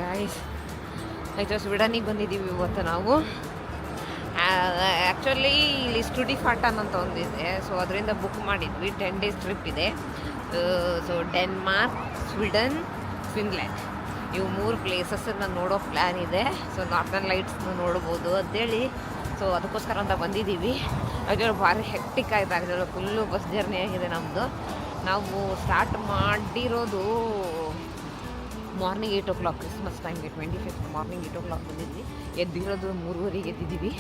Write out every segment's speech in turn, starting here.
Guys ಆಯಿತು ಸ್ವೀಡನಿಗೆ ಬಂದಿದ್ದೀವಿ ಇವತ್ತು ನಾವು. ಆ್ಯಕ್ಚುಲಿ ಇಲ್ಲಿ ಸ್ಟುಡಿಫಾಟನ್ ಅಂತ ಒಂದಿದೆ, ಸೊ ಅದರಿಂದ ಬುಕ್ ಮಾಡಿದ್ವಿ. 10 days ಟ್ರಿಪ್ ಇದೆ. ಸೊ ಡೆನ್ಮಾರ್ಕ್, ಸ್ವೀಡನ್, ಫಿನ್ಲ್ಯಾಂಡ್ ಇವು 3 ಪ್ಲೇಸಸ್ಸನ್ನು ನೋಡೋ ಪ್ಲ್ಯಾನ್ ಇದೆ. ಸೊ ನಾರ್ದರ್ನ್ ಲೈಟ್ಸ್ನ ನೋಡ್ಬೋದು ಅಂತೇಳಿ ಸೊ ಅದಕ್ಕೋಸ್ಕರ ಅಂತ ಬಂದಿದ್ದೀವಿ. ಅದರಲ್ಲಿ ಭಾರಿ ಹೆಕ್ಟಿಕ್ ಆಯ್ತು, ಆಗಲಿಲ್ಲ, ಫುಲ್ಲು ಬಸ್ ಜರ್ನಿ ಆಗಿದೆ ನಮ್ಮದು. ನಾವು ಸ್ಟಾರ್ಟ್ ಮಾಡಿರೋದು ಮಾರ್ನಿಂಗ್ 8 o'clock, ಕ್ರಿಸ್ಮಸ್ ಟೈಮ್ಗೆ 25th ಮಾರ್ನಿಂಗ್ 8 o'clock ಬಂದಿದ್ವಿ. ಎದ್ದಿರೋದು 3:30 ಎದ್ದಿದ್ದೀವಿ.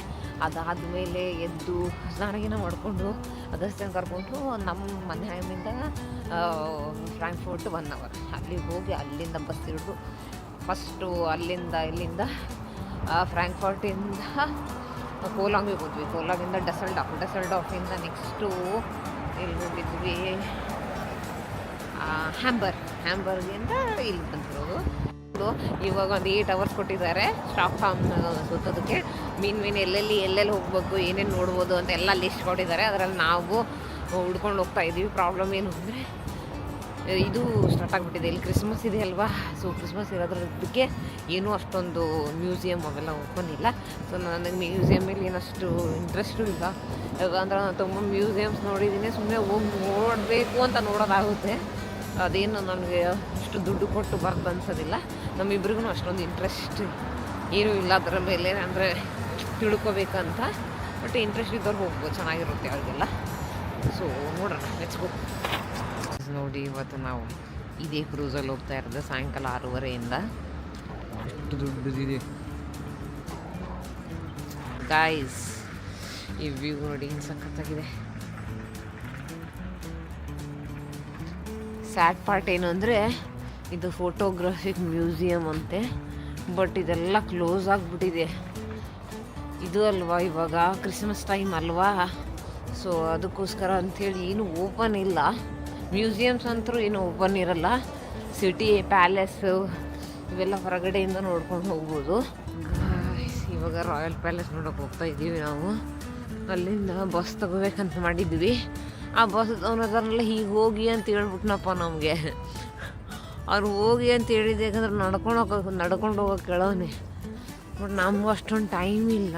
ಅದಾದಮೇಲೆ ಎದ್ದು ಸ್ನಾನಗಿನ ಮಾಡಿಕೊಂಡು ಅದಷ್ಟೇ ಕರ್ಕೊಂಡು ನಮ್ಮ ಮನೆಯಿಂದ ಫ್ರಾಂಕ್ಫರ್ಟ್ 1 hour ಅಲ್ಲಿಗೆ ಹೋಗಿ ಅಲ್ಲಿಂದ ಬಸ್ ಹಿಡಿದು ಫಸ್ಟು ಇಲ್ಲಿಂದ ಫ್ರಾಂಕ್ಫರ್ಟಿಂದ ಕೋಲಾಂಗಿಗೆ ಹೋದ್ವಿ. ಕೋಲಾಗಿಂದ ಡಸಲ್ಡಾಫಿಂದ ನೆಕ್ಸ್ಟು ಎಲ್ಲಿ ಹೋಗಿದ್ವಿ, ಹ್ಯಾಂಬರ್ಗಿಂದ ಇಲ್ಲಿ ಬಂದಿರೋದು. ಇವಾಗ ಒಂದು 8 hours ಕೊಟ್ಟಿದ್ದಾರೆ ಸ್ಟಾಕ್ಹೋಮ್ ಸುತ್ತೋದಕ್ಕೆ. ಮೀನ್ ಎಲ್ಲೆಲ್ಲಿ ಹೋಗ್ಬೇಕು, ಏನೇನು ನೋಡ್ಬೋದು ಅಂತ ಎಲ್ಲ ಲಿಸ್ಟ್ ಕೊಟ್ಟಿದ್ದಾರೆ. ಅದರಲ್ಲಿ ನಾವು ಹುಡ್ಕೊಂಡು ಹೋಗ್ತಾ ಇದ್ದೀವಿ. ಪ್ರಾಬ್ಲಮ್ ಏನು ಅಂದರೆ ಇದು ಸ್ಟಾರ್ಟ್ ಆಗಿಬಿಟ್ಟಿದೆ, ಇಲ್ಲಿ ಕ್ರಿಸ್ಮಸ್ ಇದೆ ಅಲ್ವಾ. ಸೊ ಕ್ರಿಸ್ಮಸ್ ಇರೋದ್ರದ್ದಕ್ಕೆ ಏನೂ ಅಷ್ಟೊಂದು ಮ್ಯೂಸಿಯಮ್ ಅವೆಲ್ಲ ಓಪನ್ ಇಲ್ಲ. ಸೊ ನನಗೆ ಮ್ಯೂಸಿಯಮಲ್ಲಿ ಏನಷ್ಟು ಇಂಟ್ರೆಸ್ಟು ಇಲ್ಲ. ಯಾಕಂದ್ರೆ ನಾನು ತುಂಬ ಮ್ಯೂಸಿಯಮ್ಸ್ ನೋಡಿದ್ದೀನಿ, ಸುಮ್ಮನೆ ಹೋಗಿ ನೋಡಬೇಕು ಅಂತ ನೋಡೋದಾಗುತ್ತೆ. ಅದೇನು ನನಗೆ ಅಷ್ಟು ದುಡ್ಡು ಕೊಟ್ಟು ಬರ್ದು ಅನ್ಸೋದಿಲ್ಲ. ನಮ್ಮಿಬ್ರಿಗೂ ಅಷ್ಟೊಂದು ಇಂಟ್ರೆಸ್ಟ್ ಏನೂ ಇಲ್ಲ ಅದರ ಮೇಲೆ, ಅಂದರೆ ತಿಳ್ಕೊಬೇಕಂತ. ಬಟ್ ಇಂಟ್ರೆಸ್ಟ್ ಇದ್ದವ್ರು ಹೋಗ್ಬೋದು, ಚೆನ್ನಾಗಿರುತ್ತೆ ಅವ್ರಿಗೆಲ್ಲ. ಸೊ ನೋಡೋಣ, ಲೆಟ್ಸ್ ಗೋ. ನೋಡಿ ಇವತ್ತು ನಾವು ಇದೇ ಕ್ರೂಸಲ್ಲಿ ಹೋಗ್ತಾ ಇರೋದು ಸಾಯಂಕಾಲ 6:30ಇಂದ. ಅಷ್ಟು ದೊಡ್ಡದಿದೆ ಗಾಯ್ಸ್. ಈ ವ್ಯೂ ನೋಡಿ ಹಿಂಗೆ ಸಖತ್ತಾಗಿದೆ. ಸ್ಯಾಡ್ ಪಾರ್ಟ್ ಏನು ಅಂದರೆ ಇದು ಫೋಟೋಗ್ರಫಿಕ್ ಮ್ಯೂಸಿಯಮ್ ಅಂತೆ, ಬಟ್ ಇದೆಲ್ಲ ಕ್ಲೋಸ್ ಆಗಿಬಿಟ್ಟಿದೆ. ಇದು ಅಲ್ವಾ ಇವಾಗ ಕ್ರಿಸ್ಮಸ್ ಟೈಮ್ ಅಲ್ವಾ, ಸೊ ಅದಕ್ಕೋಸ್ಕರ ಅಂಥೇಳಿ ಏನು ಓಪನ್ ಇಲ್ಲ. ಮ್ಯೂಸಿಯಮ್ಸ್ ಅಂತೂ ಏನು ಓಪನ್ ಇರಲ್ಲ. ಸಿಟಿ ಪ್ಯಾಲೇಸು ಇವೆಲ್ಲ ಹೊರಗಡೆಯಿಂದ ನೋಡ್ಕೊಂಡು ಹೋಗ್ಬೋದು. ಇವಾಗ ರಾಯಲ್ ಪ್ಯಾಲೇಸ್ ನೋಡೋಕೆ ಹೋಗ್ತಾ ಇದ್ದೀವಿ ನಾವು. ಅಲ್ಲಿಂದ ಬಸ್ ತಗೋಬೇಕಂತ ಮಾಡಿದ್ವಿ. ಆ ಬಸ್ ಅವನದನ್ನೆಲ್ಲ ಹೀಗೆ ಹೋಗಿ ಅಂತ ಹೇಳ್ಬಿಟ್ನಪ್ಪ ನಮಗೆ. ಅವ್ರು ಹೋಗಿ ಅಂತ ಹೇಳಿದೆ, ಯಾಕಂದ್ರೆ ನಡ್ಕೊಂಡು ಹೋಗೋಕೆ ಕೇಳೋನೆ. ಬಟ್ ನಮಗೂ ಅಷ್ಟೊಂದು ಟೈಮ್ ಇಲ್ಲ,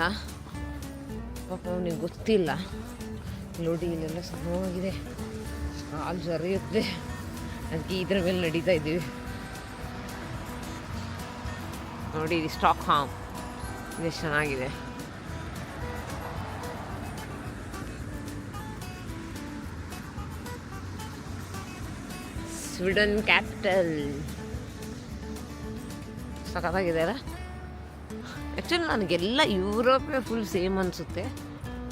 ಪಾಪ ಅವನಿಗೆ ಗೊತ್ತಿಲ್ಲ. ನೋಡಿ ಇಲ್ಲೆಲ್ಲ ಸಣ್ಣವಾಗಿದೆ, ಕಾಲು ಜರಿಯುತ್ತೆ, ಅದಕ್ಕೆ ಇದ್ರ ಮೇಲೆ ನಡೀತಾ ಇದ್ದೀವಿ. ನೋಡಿ ಇದು ಸ್ಟಾಕ್ಹೋಮ್, ಇದು ಚೆನ್ನಾಗಿದೆ. ಸ್ವೀಡನ್ ಕ್ಯಾಪಿಟಲ್ ಸಖತ್ತಾಗಿದೆ ಅಲ್ಲ. ಆ್ಯಕ್ಚುಲಿ ನನಗೆಲ್ಲ ಯುರೋಪೇ ಫುಲ್ ಸೇಮ್ ಅನಿಸುತ್ತೆ,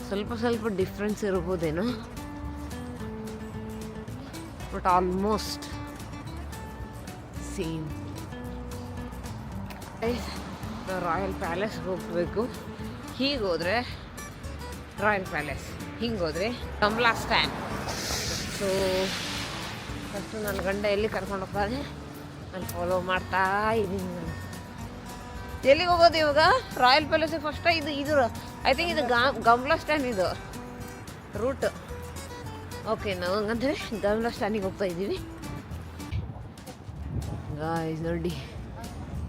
ಸ್ವಲ್ಪ ಡಿಫ್ರೆನ್ಸ್ ಇರ್ಬೋದೇನೋ, ಬಟ್ ಆಲ್ಮೋಸ್ಟ್ ಸೇಮ್. ರಾಯಲ್ ಪ್ಯಾಲೇಸ್ಗೆ ಹೋಗಬೇಕು. ಹೀಗೆ ಹೋದರೆ ರಾಯಲ್ ಪ್ಯಾಲೇಸ್, ಹಿಂಗೆ ಹೋದರೆ ಕಂಬ್ಲಾ ಸ್ಟ್ಯಾಂಡ್. ಸೊ ಫಸ್ಟು ನನ್ನ ಗಂಡ ಎಲ್ಲಿ ಕರ್ಕೊಂಡು ಹೋಗ್ತಾನೆ ನಾನು ಫಾಲೋ ಮಾಡ್ತಾ ಇದ್ದೀನಿ. ನಾನು ಎಲ್ಲಿಗೆ ಹೋಗೋದು ಇವಾಗ? ರಾಯಲ್ ಪ್ಯಾಲೇಸಿಗೆ ಫಸ್ಟ. ಇದು ಐ ಥಿಂಕ್ ಇದು ಕಂಬ್ಲಾ ಸ್ಟ್ಯಾಂಡ್ ಇದು ರೂಟ್. ಓಕೆ, ನಾವು ಹಂಗಂದ್ರೆ ಕಂಬ್ಲಾ ಸ್ಟ್ಯಾಂಡಿಗೆ ಹೋಗ್ತಾ ಇದ್ದೀವಿ. ಗಾಯ್ಸ್ ನೋಡಿ,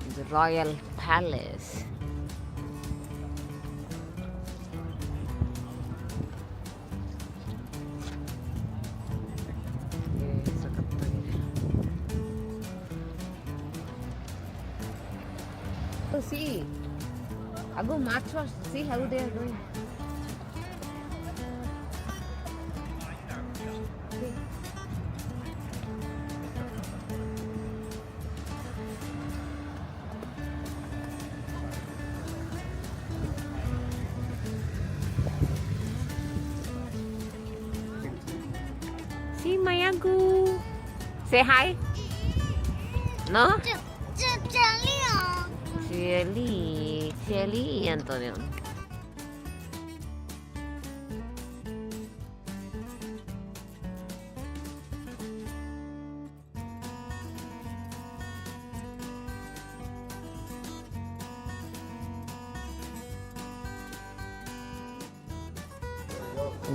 ಇದು royal palace. See, I go match first. See how they are doing. See Mayagu. Say hi. No? Celi Antonio.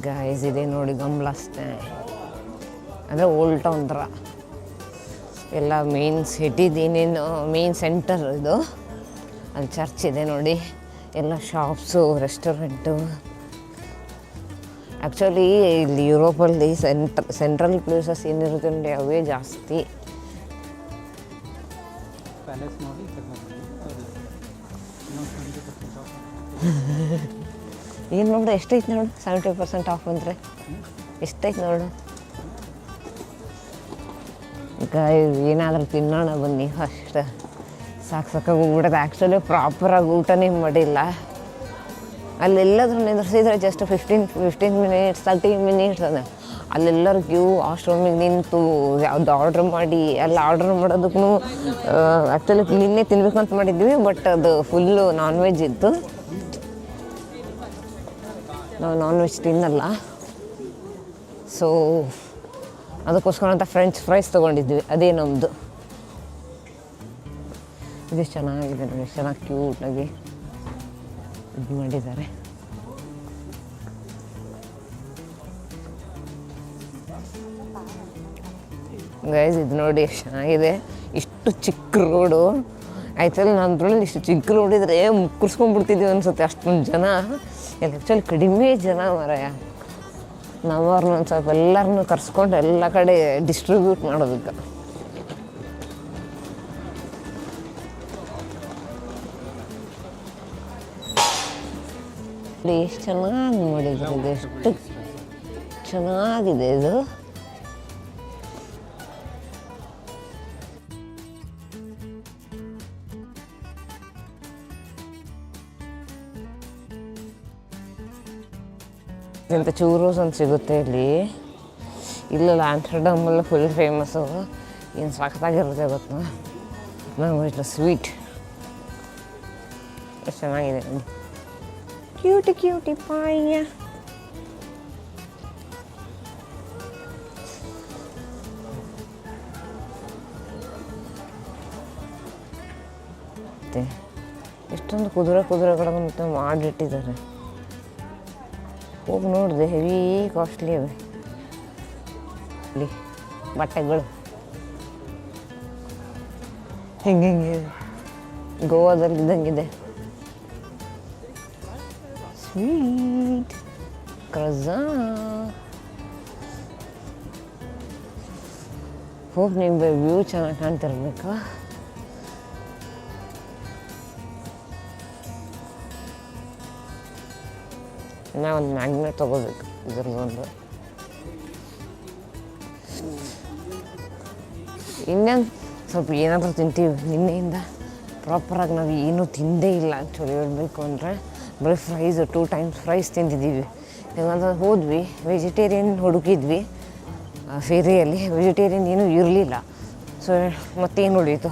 Guys ಇದೆ ನೋಡಿ ಕಂಬ್ಲಾ ಸ್ಟ್ಯಾಂಡ್, ಅಂದರೆ ಓಲ್ಡ್ ಟೌನ್ ಥರ. ಎಲ್ಲ ಮೇನ್ ಸಿಟಿದೇನೇನು ಮೇನ್ ಸೆಂಟರ್ ಇದು. ಅಲ್ಲಿ ಚರ್ಚ್ ಇದೆ ನೋಡಿ, ಎಲ್ಲ ಶಾಪ್ಸು, ರೆಸ್ಟೋರೆಂಟು. ಆ್ಯಕ್ಚುಲಿ ಇಲ್ಲಿ ಯುರೋಪಲ್ಲಿ ಸೆಂಟ್ರಲ್ ಪ್ಲೇಸಸ್ ಏನಿರುತ್ತೆ ನೋಡಿ ಅವೇ ಜಾಸ್ತಿ. ಏನು ನೋಡು ಎಷ್ಟೈತೆ ನೋಡು, 70% ಆಫ್ ಅಂದರೆ ಎಷ್ಟೈತೆ ನೋಡು. ಈಗ ಏನಾದರೂ ತಿನ್ನೋಣ ಬನ್ನಿ ಫಸ್ಟ್. ಸಾಕಾಗಿ ಹೋಗ್ಬಿಡೋದು. ಆ್ಯಕ್ಚುಲಿ ಪ್ರಾಪರಾಗಿ ಊಟನೇ ಮಾಡಿಲ್ಲ. ಅಲ್ಲೆಲ್ಲದ್ರೂ ನಿಂದ್ರಿಸಿದ್ರೆ ಜಸ್ಟ್ 15 ಮಿನಿಟ್ಸ್ 30 ಮಿನಿಟ್ಸ್ ಅದ. ಅಲ್ಲೆಲ್ಲರೂ ಕ್ಯೂ ವಾಶ್ರೂಮಿಗೆ ನಿಂತು ಯಾವುದು ಆರ್ಡ್ರ್ ಮಾಡಿ ಎಲ್ಲ ಆರ್ಡ್ರ್ ಮಾಡೋದಕ್ಕೂ ಆ್ಯಕ್ಚುಲಿ ನಿನ್ನೆ ತಿನ್ಬೇಕಂತ ಮಾಡಿದ್ವಿ, ಬಟ್ ಅದು ಫುಲ್ಲು ನಾನ್ ವೆಜ್ ಇತ್ತು. ನಾವು ನಾನ್ ವೆಜ್ ತಿನ್ನಲ್ಲ, ಸೊ ಅದಕ್ಕೋಸ್ಕರ ಅಂತ ಫ್ರೆಂಚ್ ಫ್ರೈಸ್ ತೊಗೊಂಡಿದ್ವಿ. ಅದೇ ನಮ್ಮದು. ಇದು ಚೆನ್ನಾಗಿದೆ ನೋಡಿ, ಚೆನ್ನಾಗಿ ಕ್ಯೂಟಾಗಿ ಇದು ಮಾಡಿದ್ದಾರೆ. ಗೈಸ್ ಇದು ನೋಡಿ ಎಷ್ಟು ಚೆನ್ನಾಗಿದೆ. ಇಷ್ಟು ಚಿಕ್ಕ ರೋಡು. ಆ್ಯಕ್ಚುಲಿ ನಮ್ಮದ್ರಲ್ಲಿ ಇಷ್ಟು ಚಿಕ್ಕ ರೋಡ್ ಇದ್ದರೆ ಮುಕ್ಕರ್ಸ್ಕೊಂಡ್ಬಿಡ್ತಿದ್ವಿ ಅನ್ಸುತ್ತೆ, ಅಷ್ಟೊಂದು ಜನ. ಎಲ್ಲ ಆ್ಯಕ್ಚುಲಿ ಕಡಿಮೆ ಜನ ಮಾರಾಯ. ನಾವ್ರನ್ನ ಒಂದು ಸ್ವಲ್ಪ ಎಲ್ಲರನ್ನೂ ಕರ್ಸ್ಕೊಂಡು ಎಲ್ಲ ಕಡೆ ಡಿಸ್ಟ್ರಿಬ್ಯೂಟ್ ಮಾಡೋದಕ್ಕೆ. ಎಷ್ಟು ಚೆನ್ನಾಗಿ ಮಾಡಿದ್ರು, ಇದು ಎಷ್ಟು ಚೆನ್ನಾಗಿದೆ ಇದು. ಇಂಥ ಚೂರೋಸ್ ಅಂತ ಸಿಗುತ್ತೆ ಇಲ್ಲಿ. ಇಲ್ಲೆಲ್ಲ ಆಮ್ಸ್ಟರ್ಡಾಮಲ್ಲಿ ಫುಲ್ ಫೇಮಸ್ಸು. ಏನು ಸಖತ್ತಾಗಿರುತ್ತೆ ಗೊತ್ತಾ, ನಂಗೆ ಇಷ್ಟ ಸ್ವೀಟ್. ಎಷ್ಟು ಚೆನ್ನಾಗಿದೆ ನೋಡಿ, ಕ್ಯೂಟಿ ಪಾಯ. ಮತ್ತೆ ಎಷ್ಟೊಂದು ಕುದುರೆಗಳಂತ ಮಾಡಿಟ್ಟಿದ್ದಾರೆ. ಹೋಗಿ ನೋಡಿದೆ, ಹೆವಿ ಕಾಸ್ಟ್ಲಿ ಅವೆ ಇಲ್ಲಿ ಬಟ್ಟೆಗಳು. ಹಿಂಗೆ ಗೋವಾದಲ್ಲಿ ಇದ್ದಂಗಿದೆ. ಸ್ವೀಟ್ ಕ್ರಜಾನ್. ಹೋಗಿ ನಿಮಗೆ ವ್ಯೂ ಚೆನ್ನಾಗಿ ಕಾಣ್ತಿರ್ಬೇಕಾ. ನಾ ಒಂದು ಮ್ಯಾಗ್ನೆಟ್ ತೊಗೋಬೇಕು ಇದ್ರದ್ದೊಂದು. ಇನ್ನೇನು ಸ್ವಲ್ಪ ಏನಾದರೂ ತಿಂತೀವಿ. ನಿನ್ನೆಯಿಂದ ಪ್ರಾಪರಾಗಿ ನಾವು ಏನೂ ತಿಂದೇ ಇಲ್ಲ ಆ್ಯಕ್ಚುಲಿ ಹೇಳಬೇಕು ಅಂದರೆ. ಬರೀ ಫ್ರೈಸ್ 2 times ಫ್ರೈಸ್ ತಿಂದಿದ್ದೀವಿ. ಯಾಕಂದ್ರೆ ಹೋದ್ವಿ, ವೆಜಿಟೇರಿಯನ್ ಹುಡುಕಿದ್ವಿ ಫೇರಿಯಲ್ಲಿ, ವೆಜಿಟೇರಿಯನ್ ಏನೂ ಇರಲಿಲ್ಲ. ಸೊ ಮತ್ತೇನು ಉಳೀತು,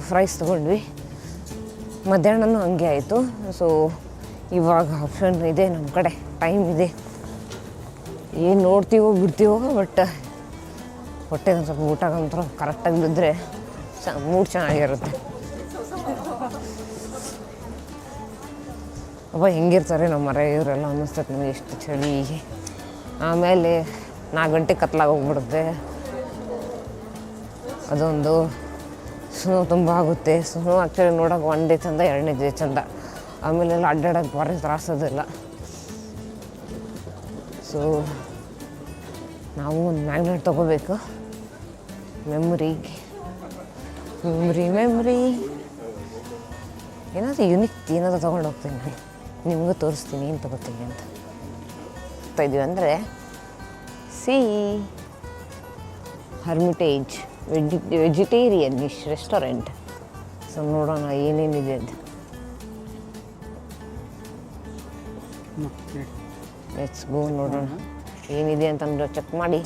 ಫ್ರೈಸ್ ತೊಗೊಂಡ್ವಿ. ಮಧ್ಯಾಹ್ನನೂ ಹಂಗೆ ಆಯಿತು. ಸೊ ಇವಾಗ ಆಪ್ಷನ್ ಇದೆ ನಮ್ಮ ಕಡೆ, ಟೈಮ್ ಇದೆ. ಏನು ನೋಡ್ತೀವೋ ಬಿಡ್ತೀವೋ, ಬಟ್ ಹೊಟ್ಟೆಗೆ ಒಂದು ಸ್ವಲ್ಪ ಊಟಕ್ಕಂತರ ಕರೆಕ್ಟಾಗಿ ಬಿದ್ದರೆ ಮೂಡ್ ಚೆನ್ನಾಗಿರುತ್ತೆ. ಅಪ್ಪ ಹೆಂಗಿರ್ತಾರೆ ನಮ್ಮ ಮರ ಇವರೆಲ್ಲ ಅನ್ನಿಸ್ತದೆ ನಮಗೆ, ಎಷ್ಟು ಚಳಿ. ಆಮೇಲೆ 4 ಗಂಟೆ ಕತ್ಲಾಗಿ ಹೋಗ್ಬಿಡುತ್ತೆ. ಅದೊಂದು ಸ್ನೋ ತುಂಬ ಆಗುತ್ತೆ. ಸ್ನೋ ಆ್ಯಕ್ಚುಲಿ ನೋಡೋಕೆ 1 ಡೇ ಚಂದ, 2ನೇ ಡೇ ಚಂದ. ಆಮೇಲೆಲ್ಲ ಅಡ್ಡಾಡೋಕ್ಕೆ ಭಾರಿ ತ್ರಾಸೋದಿಲ್ಲ. ಸೊ ನಾವು ಒಂದು ಮ್ಯಾಗ್ನೆಟ್ ತೊಗೋಬೇಕು ಮೆಮ್ರಿಗೆ. ಮೆಮ್ರಿ ಏನಾದರೂ ಯುನಿಕ್ ಏನಾದರೂ ತೊಗೊಂಡು ಹೋಗ್ತೀನಿ ನಾನು, ನಿಮಗೂ ತೋರಿಸ್ತೀನಿ ಏನು ತೊಗೋತೀನಿ ಅಂತ. ಹೋಗ್ತಾಯಿದ್ದೀವಿ ಅಂದರೆ ಹರ್ಮಿಟೇಜ್ ವೆಜಿಟೇರಿಯನ್ ರೆಸ್ಟೋರೆಂಟ್. ಸೊ ನೋಡೋಣ ಏನೇನಿದೆ ಅಂತ. ಲೆಟ್ಸ್ ಗೋ, ನೋಡೋಣ ಏನಿದೆ ಅಂತಂದ್ರೆ ಚೆಕ್ ಮಾಡಿ.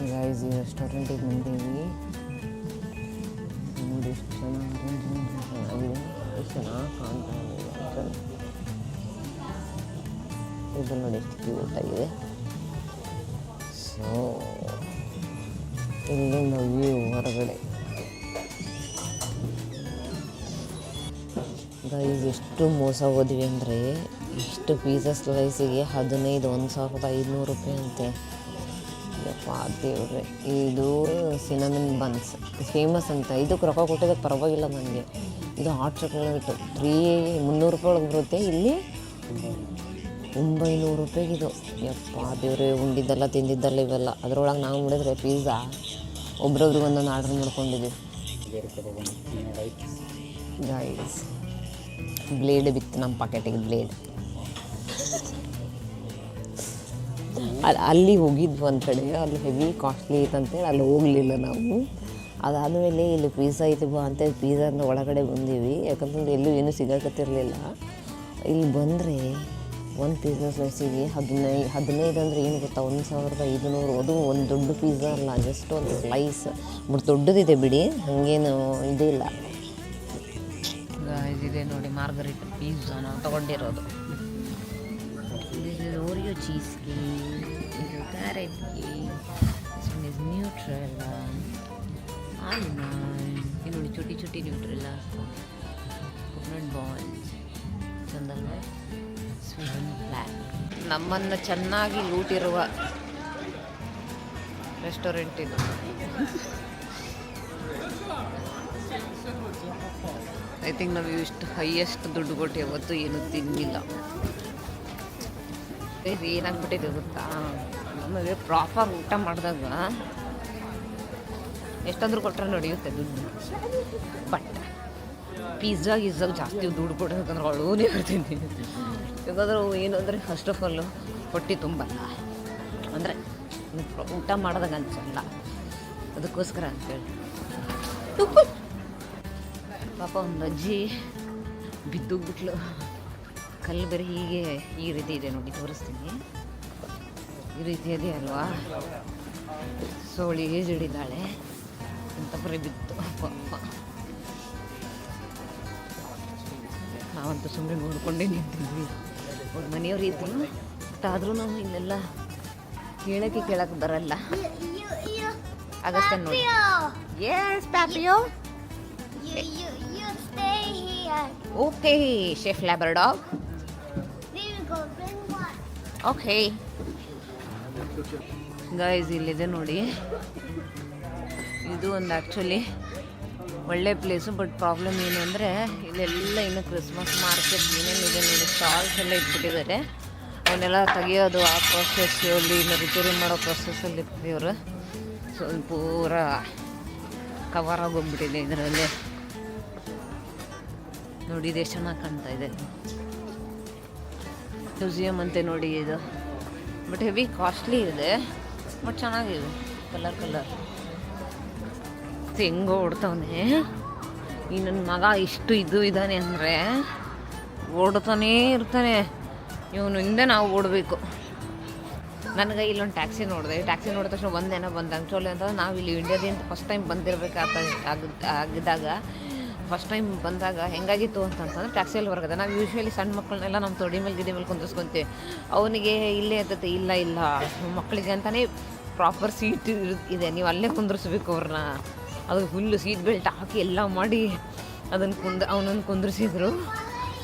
ಗೈಸ್ ಈ ರೆಸ್ಟೋರೆಂಟಿಗೆ ಬಂದೀವಿ. ನೋಡಿ ಎಷ್ಟು ಚೆನ್ನಾಗಿದೆ, ಎಷ್ಟು ಚೆನ್ನಾಗಿ ಕಾಣ್ತಾ ಇದೆ. ಇದು ನೋಡಿ ಎಷ್ಟು ಕ್ಯೂಟಾಗಿದೆ. ಸೊ ಇಲ್ಲಿಂದ ವ್ಯೂ ಹೊರಗಡೆ. ಗೈಸ್ ಎಷ್ಟು ಮೋಸ ಹೋದ್ವಿ ಅಂದರೆ, ಇಷ್ಟು ಪೀಸಾ ಸ್ಲೈಸಿಗೆ 15 1,500 ರೂಪಾಯಿ ಅಂತೆ. ಯಪ್ಪ ದೇವ್ರೆ, ಇದು ಸಿನಮನ್ ಬನ್ಸ್ ಫೇಮಸ್ ಅಂತ. ಇದಕ್ಕೆ ರೊಕ್ಕ ಕೊಟ್ಟಿದ್ದಕ್ಕೆ ಪರವಾಗಿಲ್ಲ ನನಗೆ. ಇದು ಹಾಟ್ ಚಾಕ್ಲೇಟ್ 300 ರೂಪಾಯಿ ಒಳಗೆ ಬರುತ್ತೆ. ಇಲ್ಲಿ 900 ರೂಪಾಯಿಗೆ ಇದು. ಯಪ್ಪ ದೇವ್ರೆ, ಉಂಡಿದ್ದೆಲ್ಲ ತಿಂದಿದ್ದಲ್ಲ ಇವೆಲ್ಲ. ಅದರೊಳಗೆ ನಾವು ನೋಡಿದ್ರೆ ಪಿಜ್ಜಾ ಒಬ್ರೊಬ್ರಿಗೆ ಒಂದೊಂದು ಆರ್ಡ್ರ್ ಮಾಡ್ಕೊಂಡಿದ್ದೀವಿ. ಗೈಸ್, ಬ್ಲೇಡ್ ಬಿತ್ತು ನಮ್ಮ ಪಾಕೆಟಿಗೆ, ಬ್ಲೇಡ್. ಅಲ್ಲಿ ಹೋಗಿದ್ವಿ ಒಂದು ಕಡೆ, ಅಲ್ಲಿ ಹೆವಿ ಕಾಸ್ಟ್ಲಿ ಐತಂತೇಳಿ ಅಲ್ಲಿ ಹೋಗಲಿಲ್ಲ ನಾವು. ಅದಾದಮೇಲೆ ಇಲ್ಲಿ ಪಿಜ್ಜಾ ಐತಿ ಬಾ ಅಂತೇಳಿ ಪಿಜ್ಜಾನ ಒಳಗಡೆ ಬಂದೀವಿ. ಯಾಕಂತಂದ್ರೆ ಎಲ್ಲೂ ಏನೂ ಸಿಗಕತ್ತಿರಲಿಲ್ಲ. ಇಲ್ಲಿ ಬಂದರೆ ಒಂದು ಪಿಜ್ಜಾ ಸ್ಲೈಸಿಗೆ 15 ಅಂದರೆ ಏನು ಗೊತ್ತಾ, 1500. ಅದು ಒಂದು ದೊಡ್ಡ ಪಿಜ್ಜಾ ಅಲ್ಲ, ಜಸ್ಟ್ ಒಂದು ಸ್ಲೈಸ್. ಬಟ್ ದೊಡ್ಡದಿದೆ ಬಿಡಿ, ಹಾಗೇನು ಇದು ಇಲ್ಲ. ಇದಿದೆ ನೋಡಿ, ಮಾರ್ಗರಿಟ್ ಪಿಜ್ಜಾ ನಾವು ತೊಗೊಂಡಿರೋದು. ಇದು ಓರಿಯೋ ಚೀಸ್ ಕೇಕ್, ಇದು carrot cake, is Nutella, almond, ಇದು ನೋಡಿ ಚುಟಿ ಚುಟಿ ನ್ಯೂಟ್ರೆಲ್ಲಾ, ಕೋಕೋನಟ್ ಬಾಲ್ಸ್, ಚಂದಲ್ಲ ಸ್ವೀಟ್ ಫ್ಲಾಟ್. ನಮ್ಮನ್ನು ಚೆನ್ನಾಗಿ ಲೂಟಿರುವ ರೆಸ್ಟೋರೆಂಟ್ ಇದು. ಐ ಥಿಂಕ್ ನಾವು ಇಷ್ಟು ಹೈಯೆಸ್ಟ್ ದುಡ್ಡು ಕೊಟ್ಟು ಯಾವತ್ತೂ ಏನೂ ತಿನ್ನಿಲ್ಲ. ಏನಾಗ್ಬಿಟ್ಟಿದೆ ಗೊತ್ತಾ, ನಮಗೆ ಪ್ರಾಪರ್ ಊಟ ಮಾಡಿದಾಗ ಎಷ್ಟಂದ್ರೂ ಕೊಟ್ಟರೆ ನಡೆಯುತ್ತೆ ದುಡ್ಡು. ಬಟ್ ಪಿಜ್ಜಾ ಜಾಸ್ತಿ ದುಡ್ಡು ಕೊಡೋದಕ್ಕಂದ್ರೆ ಅಳೂನೇ ಬರ್ತೀನಿ. ಯಾಕಂದ್ರೆ ಏನು ಅಂದರೆ ಫಸ್ಟ್ ಆಫ್ ಆಲು ಹೊಟ್ಟೆ ತುಂಬಲ್ಲ, ಅಂದರೆ ಊಟ ಮಾಡಿದಾಗ ಅನ್ಸಲ್ಲ, ಅದಕ್ಕೋಸ್ಕರ ಅಂತೇಳಿ. ಪಾಪ ಒಂದು ಅಜ್ಜಿ ಬಿದ್ದೋಗ್ಬಿಟ್ಲು. ಕಲ್ಲು ಬೇರೆ ಹೀಗೆ ಈ ರೀತಿ ಇದೆ ನೋಡಿ, ತೋರಿಸ್ತೀನಿ. ಈ ರೀತಿ ಇದೆ ಅಲ್ವಾ, ಸೋಳಿ ಹಿಡಿದಾಳೆ ಅಂತ ಬರೀ ಬಿತ್ತು. ನಾವಂತೂ ಸುಮ್ಮನೆ ನೋಡ್ಕೊಂಡೇ ನಿಂತಿದ್ವಿ. ಅವ್ರ ಮನೆಯವ್ರು ಇದ್ರು, ಬಟ್ ಆದರೂ ನಾವು ಇಲ್ಲೆಲ್ಲ ಕೇಳಕ್ಕೆ ಬರಲ್ಲ. ಆಗಷ್ಟೇ ನೋಡಿ. ಎಸ್ ಪ್ಯಾಪಿಯೋ, okay chef labrador. Okay guys, ಇಲ್ಲಿದೆ ನೋಡಿ. ಇದು ಒಂದು ಆ್ಯಕ್ಚುಲಿ ಒಳ್ಳೆ ಪ್ಲೇಸು. ಬಟ್ ಪ್ರಾಬ್ಲಮ್ ಏನು ಅಂದರೆ ಇಲ್ಲೆಲ್ಲ ಇನ್ನು ಕ್ರಿಸ್ಮಸ್ ಮಾರ್ಕೆಟ್ ಏನೇನಿದೆ ನೋಡಿ, ಸ್ಟಾಲ್ಸ್ ಎಲ್ಲ ಇಟ್ಬಿಟ್ಟಿದ್ದಾರೆ. ಅವನ್ನೆಲ್ಲ ತೆಗಿಯೋದು, ಆ ಪ್ರೊಸೆಸ್ಸು, ಅಲ್ಲಿ ಇನ್ನು ರಿಪೇರಿ ಮಾಡೋ ಪ್ರೊಸೆಸ್ಸಲ್ಲಿ ಇರ್ತೀವಿ ಅವರು. ಸೊ ಪೂರ ಕವರ್ ಆಗೋಗ್ಬಿಟ್ಟಿದೆ ಇದರಲ್ಲಿ ನೋಡಿ. ಇದು ಎಷ್ಟು ಚೆನ್ನಾಗಿ ಕಾಣ್ತಾ ಇದೆ. ಮ್ಯೂಸಿಯಮ್ ಅಂತೆ ನೋಡಿ ಇದು. ಬಟ್ ಹೆವಿ ಕಾಸ್ಟ್ಲಿ ಇದೆ, ಬಟ್ ಚೆನ್ನಾಗಿದೆ. ಕಲರ್ ಹೆಂಗೋ ಓಡ್ತಾವನೆ ಈ ನನ್ನ ಮಗ. ಇಷ್ಟು ಇದ್ದಾನೆ ಅಂದರೆ ಓಡ್ತಾನೇ ಇರ್ತಾನೆ ಇವನು. ಹಿಂದೆ ನಾವು ಓಡಬೇಕು. ನನಗೆ ಇಲ್ಲೊಂದು ಟ್ಯಾಕ್ಸಿ ನೋಡಿದೆ. ಟ್ಯಾಕ್ಸಿ ನೋಡಿದ ತಕ್ಷಣ ಒಂದೇನೋ ಬಂದು ಆ್ಯಕ್ಚುಲಿ ಅಂತಂದ್ರೆ ನಾವು ಇಲ್ಲಿ ಇಂಡಿಯಾದಿಂದ ಫಸ್ಟ್ ಟೈಮ್ ಆಗಿದ್ದಾಗ ಫಸ್ಟ್ ಟೈಮ್ ಬಂದಾಗ ಹೆಂಗಾಗಿತ್ತು ಅಂತಂತಂದ್ರೆ ಟ್ಯಾಕ್ಸಿಯಲ್ಲಿ ಹೊರಗದೆ ನಾವು ಯೂಶ್ವಲಿ ಸಣ್ಣ ಮಕ್ಕಳನ್ನೆಲ್ಲ ನಮ್ಮ ತೊಡಿ ಮೇಲೆ ಗಿಡ ಮೇಲೆ ಕುಂದಿಸ್ಕೊತೀವಿ. ಅವನಿಗೆ ಇಲ್ಲೇ ಇರ್ತೈತೆ. ಇಲ್ಲ ಮಕ್ಕಳಿಗೆ ಅಂತಲೇ ಪ್ರಾಪರ್ ಸೀಟ್ ಇದೆ, ನೀವು ಅಲ್ಲೇ ಕುಂದಿರಿಸ್ಬೇಕು ಅವ್ರನ್ನ. ಅದಕ್ಕೆ ಫುಲ್ಲು ಸೀಟ್ ಬೆಲ್ಟ್ ಹಾಕಿ ಎಲ್ಲ ಮಾಡಿ ಅವನನ್ನು ಕುಂದಿರಿಸಿದ್ರು.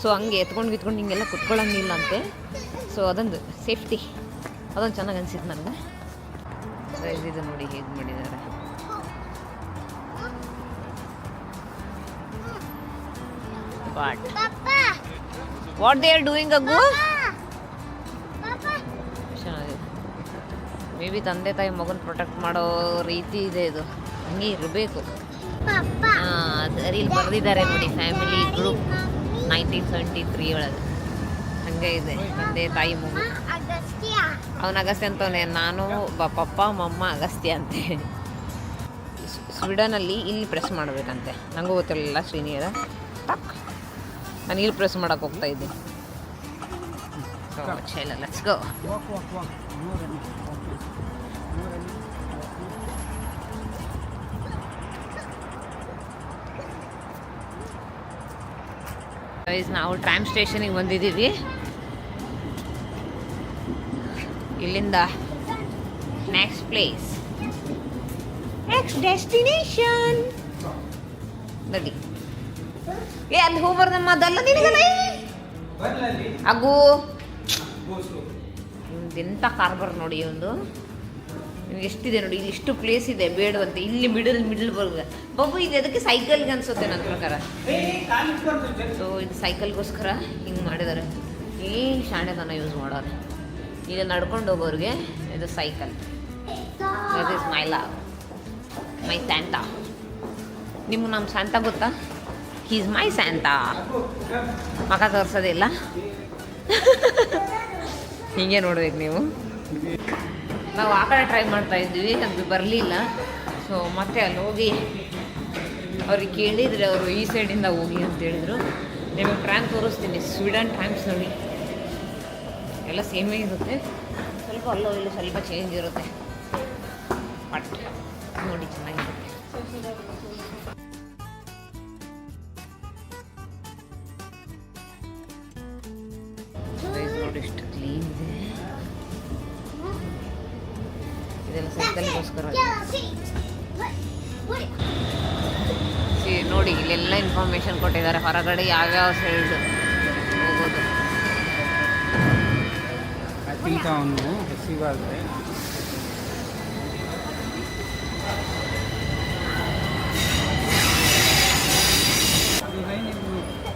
ಸೊ ಹಂಗೆ ಎತ್ಕೊಂಡು ಹಿಂಗೆಲ್ಲ ಕುತ್ಕೊಳ್ಳೋಂಗಿಲ್ಲ ಅಂತೆ. ಸೊ ಅದೊಂದು ಸೇಫ್ಟಿ, ಅದೊಂದು ಚೆನ್ನಾಗಿ ಅನಿಸಿತ್ತು ನನಗೆ. ಇದು ನೋಡಿ ಹೇಗೆ ಮಾಡಿದ್ದಾರೆ. But what they are doing, Aggu? May be ತಂದೆ ತಾಯಿ ಮಗನ ಪ್ರೊಟೆಕ್ಟ್ ಮಾಡೋ ರೀತಿ ಇದೆ ಇದು. ಹಂಗೆ ಇರಬೇಕು. ಇಲ್ಲಿ ಬರೆದಿದ್ದಾರೆ ನೋಡಿ, ಫ್ಯಾಮಿಲಿ ಗ್ರೂಪ್ 1973 ಒಳಗೆ. ಹಂಗೆ ಇದೆ, ತಂದೆ ತಾಯಿ ಮಗು. ಅವನು ಅಗಸ್ತ್ಯ ಅಂತವನೇ, ನಾನು ಪಪ್ಪ ಮಮ್ಮ ಅಗಸ್ತ್ಯ ಅಂತೆ. ಸ್ವೀಡನಲ್ಲಿ ಇಲ್ಲಿ ಪ್ರೆಸ್ ಮಾಡಬೇಕಂತೆ. ನನಗೂ ಗೊತ್ತಿರಲಿಲ್ಲ. ಶ್ರೀನಿಯರ ಟಕ್ ನಾನು ಇಲ್ಲಿ ಪ್ರೆಸ್ ಮಾಡೋಕೆ ಹೋಗ್ತಾ ಇದ್ದೀನಿ. ಚೈಲ ಲೆಟ್ಸ್ ಗೋ. ನಾವು ಟ್ರಾಮ್ ಸ್ಟೇಷನಿಗೆ ಬಂದಿದ್ದೀವಿ. ಇಲ್ಲಿಂದ ನೆಕ್ಸ್ಟ್ ಪ್ಲೇಸ್, ನೆಕ್ಸ್ಟ್ ಡೆಸ್ಟಿನೇಷನ್ ನಡಿ. ಅಲ್ಲಿ ಹೋಗ್ಬಾರ್ದಮ್ಮ, ಅದಲ್ಲ ನಿನಗಲ್ಲ. ಅಗು ಎಂಥ ಕಾರ್ಬಾರ್ ನೋಡಿ ಒಂದು. ನಿಮ್ಗೆ ಎಷ್ಟಿದೆ ನೋಡಿ, ಇಲ್ಲಿ ಇಷ್ಟು ಪ್ಲೇಸ್ ಇದೆ ಬೇಡವಂತೆ. ಇಲ್ಲಿ ಮಿಡಲ್ ಬರ್ಗ ಬಾಬು, ಇದು ಅದಕ್ಕೆ ಸೈಕಲ್ಗೆ ಅನ್ಸುತ್ತೆ ನನ್ನ ಪ್ರಕಾರ. ಸೊ ಇದು ಸೈಕಲ್ಗೋಸ್ಕರ ಹಿಂಗೆ ಮಾಡಿದ್ದಾರೆ. ಏನು ಶಾಣೆತನ ಯೂಸ್ ಮಾಡೋರು. ಈಗ ನಡ್ಕೊಂಡು ಹೋಗೋರಿಗೆ ಇದು cycle. That is my love, my Santa. ನಿಮ್ಗೆ ನಮ್ಮ ಸ್ಯಾಂಟಾ ಗೊತ್ತಾ? He's my Santa. ಮಗ ತೋರಿಸೋದಿಲ್ಲ, ಹೀಗೆ ನೋಡ್ಬೇಕು ನೀವು. ನಾವು ಆ ಕಡೆ ಟ್ರೈ ಮಾಡ್ತಾ ಇದ್ವಿ, ಅದು ಬರಲಿಲ್ಲ. ಸೊ ಮತ್ತೆ ಅಲ್ಲಿ ಹೋಗಿ ಅವ್ರಿಗೆ ಕೇಳಿದರೆ ಅವರು ಈ ಸೈಡಿಂದ ಹೋಗಿ ಅಂತ ಹೇಳಿದರು. ನಿಮಗೆ ಟ್ರಾಮ್ ತೋರಿಸ್ತೀನಿ, ಸ್ವೀಡನ್ ಟ್ರಾಮ್ಸ್ ನೋಡಿ, ಎಲ್ಲ ಸೇಮೇ ಇರುತ್ತೆ. ಸ್ವಲ್ಪ ಅಲ್ಲೋ ಇಲ್ಲೋ ಸ್ವಲ್ಪ ಚೇಂಜ್ ಇರುತ್ತೆ, ಬಟ್ ನೋಡಿ ಚೆನ್ನಾಗಿರುತ್ತೆ. ನೋಡಿ ಎಷ್ಟು ಕ್ಲೀನ್ ಇದೆ. ಇದೆಲ್ಲ ಸೈಕಲ್ಗೋಸ್ಕರ. ನೋಡಿ ಇಲ್ಲೆಲ್ಲ ಇನ್ಫಾರ್ಮೇಶನ್ ಕೊಟ್ಟಿದ್ದಾರೆ, ಹೊರಗಡೆ ಯಾವ್ಯಾವ ಸೈಡ್ ಹೋಗೋದು.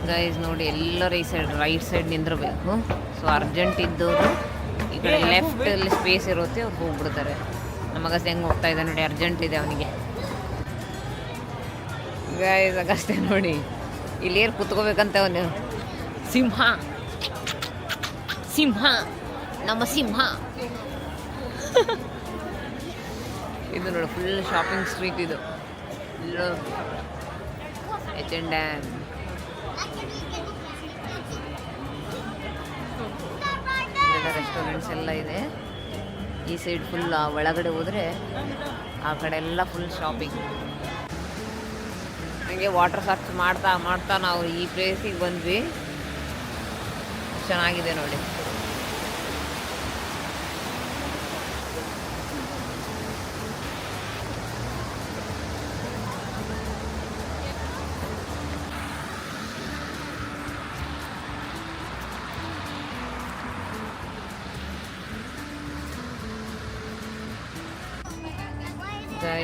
ಗೈಸ್ ನೋಡಿ, ಎಲ್ಲರೂ ಈ ಸೈಡ್ ರೈಟ್ ಸೈಡ್ ನಿಂದಿರಬೇಕು. ಸೊ ಅರ್ಜೆಂಟ್ ಇದ್ದವರು ಈ ಕಡೆ ಲೆಫ್ಟಲ್ಲಿ ಸ್ಪೇಸ್ ಇರುತ್ತೆ, ಅವ್ರು ಹೋಗ್ಬಿಡ್ತಾರೆ. ನಮ್ಮ ಅಗಸ್ತ್ಯ ಹೆಂಗೆ ಹೋಗ್ತಾ ಇದೆ ನೋಡಿ, ಅರ್ಜೆಂಟ್ ಇದೆ ಅವನಿಗೆ. ಗೈಸ್ ಅಗಸ್ತ್ಯ ನೋಡಿ, ಇಲ್ಲಿ ಏನು ಕುತ್ಕೋಬೇಕಂತ ಅವನು. ಸಿಂಹ ಸಿಂಹ ನಮ್ಮ ಸಿಂಹ. ಇದು ನೋಡಿ ಫುಲ್ ಶಾಪಿಂಗ್ ಸ್ಟ್ರೀಟ್ ಇದು. H&M. ರೆಸ್ಟೋರೆಂಟ್ಸ್ ಎಲ್ಲ ಇದೆ. ಈ ಸೈಡ್ ಫುಲ್ ಒಳಗಡೆ ಹೋದರೆ ಆ ಕಡೆ ಎಲ್ಲ ಫುಲ್ ಶಾಪಿಂಗ್. ಹಾಗೆ ವಾಟರ್ ಸರ್ಚ್ ಮಾಡ್ತಾ ಮಾಡ್ತಾ ನಾವು ಈ ಪ್ಲೇಸಿಗೆ ಬಂದ್ವಿ. ಚೆನ್ನಾಗಿದೆ ನೋಡಿ.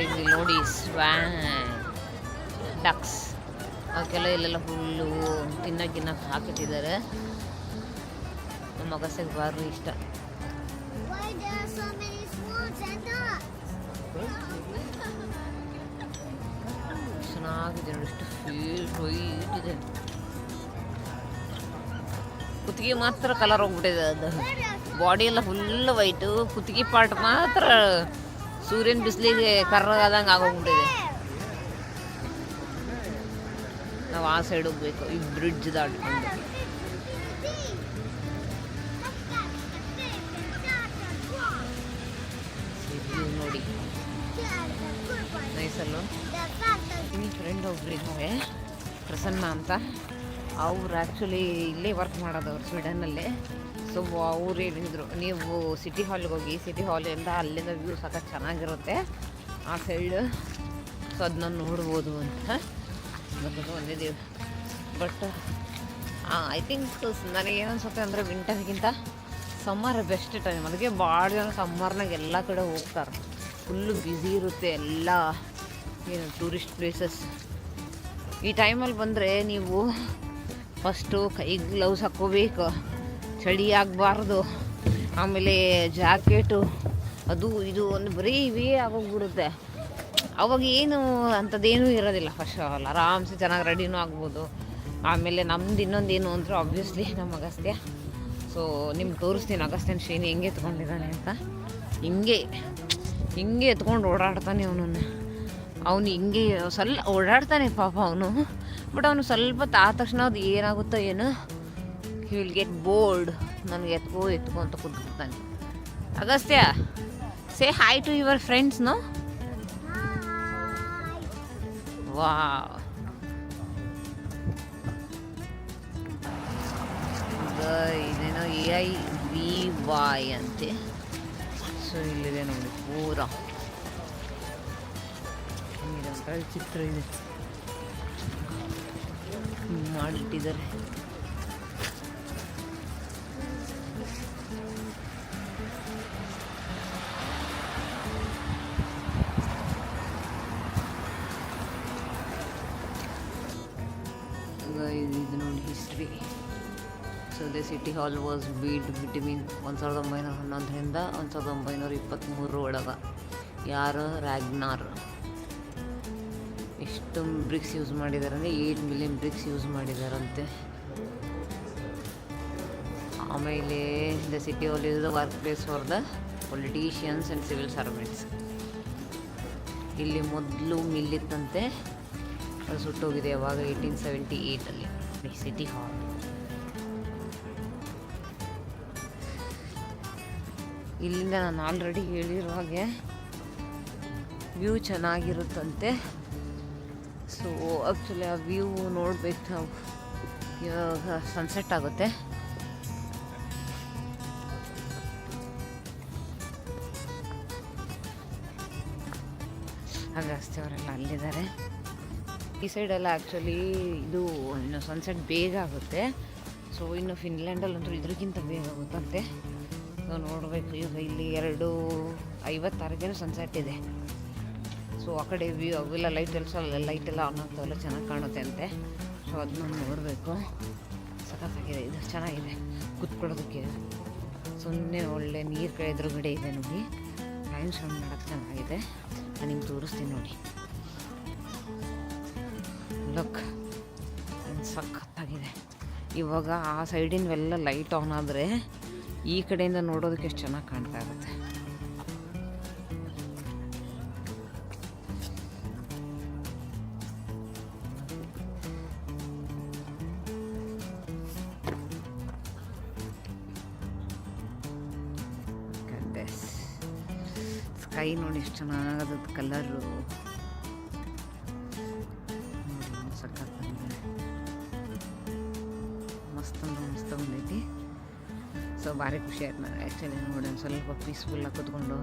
ಇಲ್ಲಿ ನೋಡಿ ಸ್ವ್ಯಾನ್ ಡಕ್ಸ್ ಅವಕ್ಕೆಲ್ಲ ಇಲ್ಲೆಲ್ಲ ಹುಲ್ಲು ತಿನ್ನಕ್ಕೆ ಹಾಕಿಟ್ಟಿದ್ದಾರೆ. ನಮ್ಮ ಅಗಸ್ತ್ಯಗೆ ಭಾರಿ ಇಷ್ಟ. ಚೆನ್ನಾಗಿದೆ ನೋಡಿ, ಇಷ್ಟು ಫೀಲ್ ವೈಟ್ ಇದೆ. ಕುತ್ತಿಗೆ ಮಾತ್ರ ಕಲರ್ ಹೋಗ್ಬಿಟ್ಟಿದೆ, ಅದು ಬಾಡಿ ಎಲ್ಲ ಫುಲ್ ವೈಟು, ಕುತ್ತಿಗೆ ಪಾರ್ಟ್ ಮಾತ್ರ ಸೂರ್ಯನ ಬಿಸಿಲಿಗೆ ಕರ್ರಗಾದಂಗೆ ಆಗೋಗ್ಬಿಟ್ಟಿದೆ. ನಾವು ಆ ಸೈಡ್ ಹೋಗ್ಬೇಕು, ಈ ಬ್ರಿಡ್ಜ್ ದಾಟ್ಕೊಂಡು. ನೋಡಿ ನೈಸಲ್ಲ. ನಿಮ್ಮ ಫ್ರೆಂಡ್ ಒಬ್ರು ಇದ್ದಾರೆ ಪ್ರಸನ್ನ ಅಂತ, ಅವ್ರು ಆ್ಯಕ್ಚುಲಿ ಇಲ್ಲೇ ವರ್ಕ್ ಮಾಡೋದು, ಅವ್ರು ಸ್ವೀಡನ್ನಲ್ಲೇ. ಸೊ ಅವ್ರು ಹೇಳಿದ್ರು, ನೀವು ಸಿಟಿ ಹಾಲ್ಗೆ ಹೋಗಿ, ಸಿಟಿ ಹಾಲಿಂದ ಅಲ್ಲಿಂದ ವ್ಯೂ ಸಖತ್ ಚೆನ್ನಾಗಿರುತ್ತೆ ಆ ಸೈಡ್. ಸೊ ಅದನ್ನ ನೋಡ್ಬೋದು ಅಂತ ಅದಕ್ಕೆ ಬಂದಿದ್ದೀವಿ. ಬಟ್ ಐ ಥಿಂಕ್ ನನಗೇನು ಅನ್ಸುತ್ತೆ ಅಂದರೆ ವಿಂಟರ್ಗಿಂತ ಸಮ್ಮರ್ ಬೆಸ್ಟ್ ಟೈಮ್. ಅದಕ್ಕೆ ಭಾಳ ಜನ ಸಮ್ಮರ್ನಾಗ ಎಲ್ಲ ಕಡೆ ಹೋಗ್ತಾರೆ. ಫುಲ್ಲು ಬ್ಯುಸಿ ಇರುತ್ತೆ ಎಲ್ಲ ಏನು ಟೂರಿಸ್ಟ್ ಪ್ಲೇಸಸ್. ಈ ಟೈಮಲ್ಲಿ ಬಂದರೆ ನೀವು ಫಸ್ಟು ಕೈಗೆ ಗ್ಲೌಸ್ ಹಾಕ್ಕೋಬೇಕು, ಚಳಿ ಆಗಬಾರ್ದು. ಆಮೇಲೆ ಜಾಕೆಟು ಅದು ಇದು ಒಂದು ಬರೀ ಇವೇ ಆಗೋಗ್ಬಿಡುತ್ತೆ. ಅವಾಗ ಏನು ಅಂಥದ್ದೇನೂ ಇರೋದಿಲ್ಲ. ಫಸ್ಟ್ ಆಲ್ ಆರಾಮ್ಸೆ ಚೆನ್ನಾಗಿ ರೆಡಿನೂ ಆಗ್ಬೋದು. ಆಮೇಲೆ ನಮ್ದು ಇನ್ನೊಂದೇನು ಅಂದರೆ ಆಬ್ವಿಯಸ್ಲಿ ನಮ್ಮ ಅಗಸ್ತ್ಯ. ಸೊ ನಿಮ್ಗೆ ತೋರಿಸ್ತೀನಿ ಅಗಸ್ತ್ಯನ ಶ್ರೇಣಿ ಹೆಂಗೆ ಎತ್ಕೊಂಡಿದ್ದಾನೆ ಅಂತ. ಹಿಂಗೆ ಎತ್ಕೊಂಡು ಓಡಾಡ್ತಾನೆ ಅವನು ಹಿಂಗೆ ಸ್ವಲ್ಪ ಓಡಾಡ್ತಾನೆ ಪಾಪ ಅವನು. ಬಟ್ ಅವನು ಸ್ವಲ್ಪ ಆದ ತಕ್ಷಣ ಅದು ಏನಾಗುತ್ತೋ ಏನು, ಹಿ ವಿಲ್ ಗೆಟ್ ಬೋರ್ಡ್. ನನಗೆ ಎತ್ಕೋ ಅಂತ ಕೂತ್ಬಿಡ್ತಾನೆ. Agastya, say hi to your friends. No ವಾ, ಇದೇನೋ AIVY ಅಂತೆ. ಸೊ ಇಲ್ಲಿದೆ ನೋಡಿ ಪೂರಾ ಒಂಥರ ಚಿತ್ರ ಇದೆ ಮಾಡಿಟ್ಟಿದ್ದಾರೆ. ಇದು ನೋಡಿ history. So the city hall was build between 1911ರಿಂದ 1923 ಒಳಗೆ. ಯಾರು? ರ್ಯಾಗ್ನಾರ್. ಎಷ್ಟು ಬ್ರಿಕ್ಸ್ ಯೂಸ್ ಮಾಡಿದ್ದಾರೆ ಅಂದರೆ 8 ಮಿಲಿಯನ್ ಬ್ರಿಕ್ಸ್ ಯೂಸ್ ಮಾಡಿದಾರಂತೆ. ಆಮೇಲೆ the city hall is the work place for the politicians and civil servants. ಇಲ್ಲಿ ಮೊದಲು ಮಿಲ್ಲಿತ್ತಂತೆ, ಅದು ಸುಟ್ಟೋಗಿದೆ ಯಾವಾಗ 1878ಅಲ್ಲಿ. ಸಿಟಿ ಹಾಲ್ ಇಲ್ಲಿಂದ ನಾನು ಆಲ್ರೆಡಿ ಹೇಳಿರೋ ಹಾಗೆ ವ್ಯೂ ಚೆನ್ನಾಗಿರುತ್ತಂತೆ. ಸೊ ಆ್ಯಕ್ಚುಲಿ ಆ ವ್ಯೂ ನೋಡ್ಬೇಕು ನಾವು. ಇವಾಗ ಸನ್ಸೆಟ್ ಆಗುತ್ತೆ. ಜಾಸ್ತಿ ಅವರೆಲ್ಲ ಅಲ್ಲಿದ್ದಾರೆ. ಈ ಸೈಡೆಲ್ಲ ಆ್ಯಕ್ಚುಲಿ ಇದು ಇನ್ನು ಸನ್ಸೆಟ್ ಬೇಗ ಆಗುತ್ತೆ. ಸೊ ಇನ್ನು ಫಿನ್ಲ್ಯಾಂಡಲ್ಲಂತೂ ಇದ್ರಿಗಿಂತ ಬೇಗ ಆಗುತ್ತಂತೆ. ಸೊ ನೋಡಬೇಕು. ಈಗ ಇಲ್ಲಿ 2:56 ಸನ್ಸೆಟ್ ಇದೆ. ಸೊ ಆ ಕಡೆ ವ್ಯೂ ಅವೆಲ್ಲ ಲೈಟೆಲ್ಲ ಆನ್ ಆಗ್ತಾವೆಲ್ಲ ಚೆನ್ನಾಗಿ ಕಾಣುತ್ತೆ ಅಂತೆ. ಸೊ ಅದನ್ನ ನೋಡಬೇಕು. ಸಖತ್ತಾಗಿದೆ, ಇದು ಚೆನ್ನಾಗಿದೆ ಕೂತ್ಕೊಳ್ಳೋದಕ್ಕೆ. ಸುಮ್ಮನೆ ಒಳ್ಳೆ ನೀರು ಕಡೆ ಎದುರುಗಡೆ ಇದೆ ನೋಡಿ. ಟೈಮ್ ಸ್ಪೆಂಡ್ ಮಾಡೋಕ್ಕೆ ಚೆನ್ನಾಗಿದೆ. ನಾನು ನಿಮ್ಗೆ ತೋರಿಸ್ತೀನಿ ನೋಡಿ. ಲುಕ್ ಸಖತ್ತಾಗಿದೆ. ಇವಾಗ ಆ ಸೈಡಿನವೆಲ್ಲ ಲೈಟ್ ಆನ್ ಆದರೆ ಈ ಕಡೆಯಿಂದ ನೋಡೋದಕ್ಕೆ ಎಷ್ಟು ಚೆನ್ನಾಗಿ ಕಾಣ್ತಾ ಇರುತ್ತೆ. ಸ್ಕೈ ನೋಡಿ ಎಷ್ಟು ಚೆನ್ನಾಗದ ಕಲರು. ಸಖತ್ತಾಗಿದೆ, ಮಸ್ತ್ ಬಂದೈತಿ. ಸೊ ಭಾರಿ ಖುಷಿ ಆಯ್ತು ನನಗೆ ಆ್ಯಕ್ಚುಲಿ ನೋಡಿ. ಒಂದು ಸ್ವಲ್ಪ ಪೀಸ್ಫುಲ್ಲಾಗಿ ಕೂತ್ಕೊಂಡು.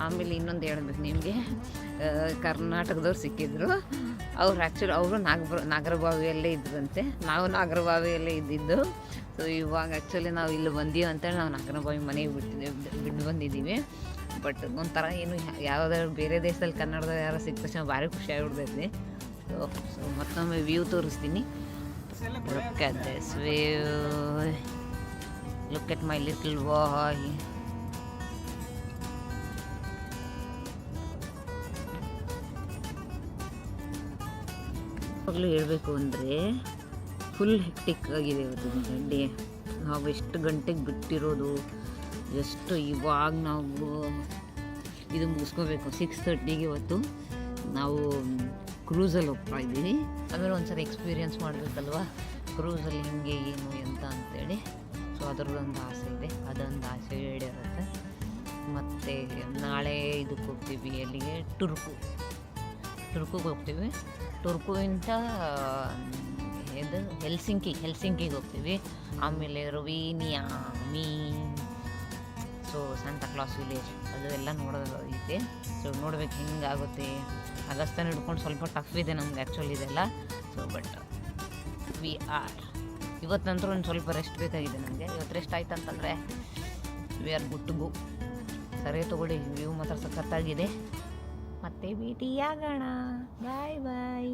ಆಮೇಲೆ ಇನ್ನೊಂದು ಹೇಳ್ಬೇಕು ನಿಮಗೆ, ಕರ್ನಾಟಕದವ್ರು ಸಿಕ್ಕಿದ್ರು. ಅವರು ನಾಗರಬಾವಿಯಲ್ಲೇ ಇದ್ದಂತೆ. ನಾವು ನಾಗರಬಾವಿಯಲ್ಲೇ ಇದ್ದಿದ್ದು. ಸೊ ಇವಾಗ ಆ್ಯಕ್ಚುಲಿ ನಾವು ಇಲ್ಲಿ ಬಂದೀವಿ ಅಂತೇಳಿ ನಾವು ನಾಗರಬಾವಿ ಮನೆಗೆ ಬಿಟ್ಟು ಬಂದಿದ್ದೀವಿ. ಬಟ್ ಒಂಥರ ಏನು ಯಾವುದಾದ್ರು ಬೇರೆ ದೇಶದಲ್ಲಿ ಕನ್ನಡದ ಯಾರೋ ಸಿಕ್ಕ ತಕ್ಷಣ ಭಾರಿ ಖುಷಿ ಆಗಿಬಿಡ್ತೈತಿ. ಸೊ ಮತ್ತೊಮ್ಮೆ ವ್ಯೂ ತೋರಿಸ್ತೀನಿ. Look at this view. Look at my little boy. ಯಾವಾಗಲೂ ಹೇಳಬೇಕು ಅಂದರೆ ಫುಲ್ ಹೆಕ್ಟಿಕ್ ಆಗಿದೆ ಇವತ್ತು ಡೇ. ನಾವು ಎಷ್ಟು ಗಂಟೆಗೆ ಬಿಟ್ಟಿರೋದು, ಎಷ್ಟು ಇವಾಗ ನಾವು ಇದು ಮುಗಿಸ್ಕೋಬೇಕು. 6:30ಗೆ ಇವತ್ತು ನಾವು ಕ್ರೂಸಲ್ಲಿ ಹೋಗ್ತಾ ಇದ್ದೀವಿ. ಆಮೇಲೆ ಒಂದ್ಸರಿ ಎಕ್ಸ್ಪೀರಿಯನ್ಸ್ ಮಾಡಬೇಕಲ್ವ ಕ್ರೂಸಲ್ಲಿ ಹಿಂಗೆ ಏನು ಎಂತ ಅಂತೇಳಿ. ಸೊ ಅದರದ್ದೊಂದು ಆಸೆ ಇದೆ, ಅದೊಂದು ಆಸೆ ಈಡೇರುತ್ತೆ. ಮತ್ತು ನಾಳೆ ಇದಕ್ಕೆ ಹೋಗ್ತೀವಿ, ಎಲ್ಲಿಗೆ? ಟುರ್ಕಿಗೆ ಹೋಗ್ತೀವಿ. ಟುರ್ಕುವಿಂದ ಇದು ಹೆಲ್ಸಿಂಕಿಗೆ ಹೋಗ್ತೀವಿ. ಆಮೇಲೆ ರೊವೇನಿಯಾಮಿ, ಸೊ ಸಂತಾ ಕ್ಲಾಸ್ ವಿಲೇಜ್, ಅದು ಎಲ್ಲ ನೋಡೋದೈತೆ. ಸೊ ನೋಡ್ಬೇಕು ಹೆಂಗಾಗುತ್ತೆ. ಆಗಸ್ಟನ್ನು ಹಿಡ್ಕೊಂಡು ಸ್ವಲ್ಪ ಟಫ್ ಇದೆ ನಮ್ಗೆ ಆ್ಯಕ್ಚುಲಿ ಇದೆಲ್ಲ. So but we are. ಇವತ್ತಂತೂ ಒಂದು ಸ್ವಲ್ಪ ರೆಸ್ಟ್ ಬೇಕಾಗಿದೆ ನನಗೆ. ಇವತ್ತು ರೆಸ್ಟ್ ಆಯ್ತು ಅಂತಂದರೆ we are good to go. ಸರಿ ತೊಗೊಳ್ಳಿ, ವ್ಯೂ ಮಾತ್ರ ಸಖತ್ತಾಗಿದೆ. ಮತ್ತೆ ಭೇಟಿಯಾಗೋಣ. ಬಾಯ್ ಬಾಯ್.